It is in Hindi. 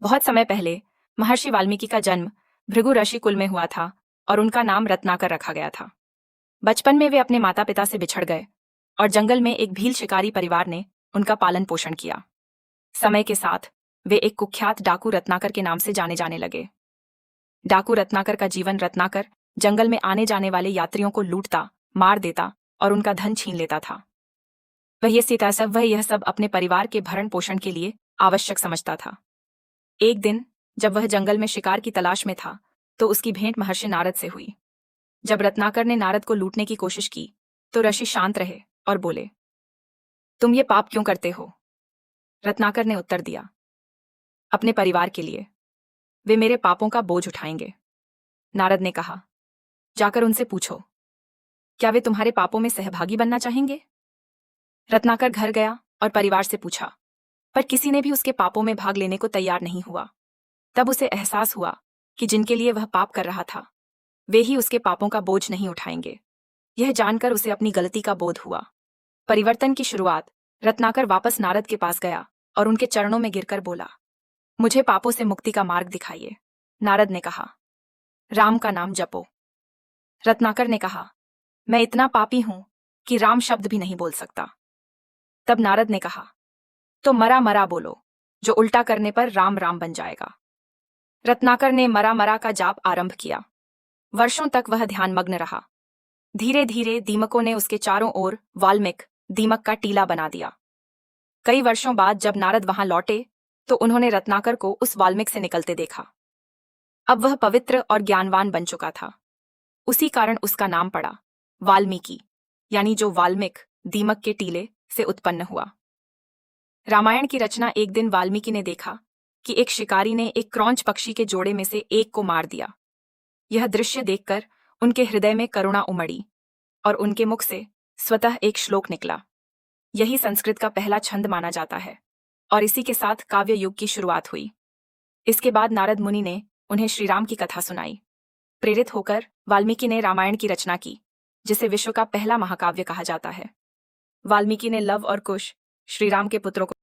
बहुत समय पहले महर्षि वाल्मीकि का जन्म भृगु ऋषि कुल में हुआ था और उनका नाम रत्नाकर रखा गया था। बचपन में वे अपने माता पिता से बिछड़ गए और जंगल में एक भील शिकारी परिवार ने उनका पालन पोषण किया। समय के साथ वे एक कुख्यात डाकू रत्नाकर के नाम से जाने जाने लगे। डाकू रत्नाकर का जीवन रत्नाकर जंगल में आने जाने वाले यात्रियों को लूटता, मार देता और उनका धन छीन लेता था। वह यह सब अपने परिवार के भरण पोषण के लिए आवश्यक समझता था। एक दिन जब वह जंगल में शिकार की तलाश में था तो उसकी भेंट महर्षि नारद से हुई। जब रत्नाकर ने नारद को लूटने की कोशिश की तो ऋषि शांत रहे और बोले, तुम ये पाप क्यों करते हो? रत्नाकर ने उत्तर दिया, अपने परिवार के लिए। वे मेरे पापों का बोझ उठाएंगे। नारद ने कहा, जाकर उनसे पूछो, क्या वे तुम्हारे पापों में सहभागी बनना चाहेंगे? रत्नाकर घर गया और परिवार से पूछा, पर किसी ने भी उसके पापों में भाग लेने को तैयार नहीं हुआ। तब उसे एहसास हुआ कि जिनके लिए वह पाप कर रहा था वे ही उसके पापों का बोझ नहीं उठाएंगे। यह जानकर उसे अपनी गलती का बोध हुआ। परिवर्तन की शुरुआत रत्नाकर वापस नारद के पास गया और उनके चरणों में गिरकर बोला, मुझे पापों से मुक्ति का मार्ग दिखाइए। नारद ने कहा, राम का नाम जपो। रत्नाकर ने कहा, मैं इतना पापी हूं कि राम शब्द भी नहीं बोल सकता। तब नारद ने कहा, तो मरा मरा बोलो, जो उल्टा करने पर राम राम बन जाएगा। रत्नाकर ने मरा मरा का जाप आरंभ किया। वर्षों तक वह ध्यानमग्न रहा। धीरे धीरे दीमकों ने उसके चारों ओर वाल्मीकि दीमक का टीला बना दिया। कई वर्षों बाद जब नारद वहां लौटे तो उन्होंने रत्नाकर को उस वाल्मीकि से निकलते देखा। अब वह पवित्र और ज्ञानवान बन चुका था। उसी कारण उसका नाम पड़ा वाल्मीकि, यानी जो वाल्मीकि दीमक के टीले से उत्पन्न हुआ। रामायण की रचना एक दिन वाल्मीकि ने देखा कि एक शिकारी ने एक क्रौंच पक्षी के जोड़े में से एक को मार दिया। यह दृश्य देखकर उनके हृदय में करुणा उमड़ी और उनके मुख से स्वतः एक श्लोक निकला। यही संस्कृत का पहला छंद माना जाता है और इसी के साथ काव्य युग की शुरुआत हुई। इसके बाद नारद मुनि ने उन्हें श्रीराम की कथा सुनाई। प्रेरित होकर वाल्मीकि ने रामायण की रचना की, जिसे विश्व का पहला महाकाव्य कहा जाता है। वाल्मीकि ने लव और कुश, श्रीराम के पुत्रों को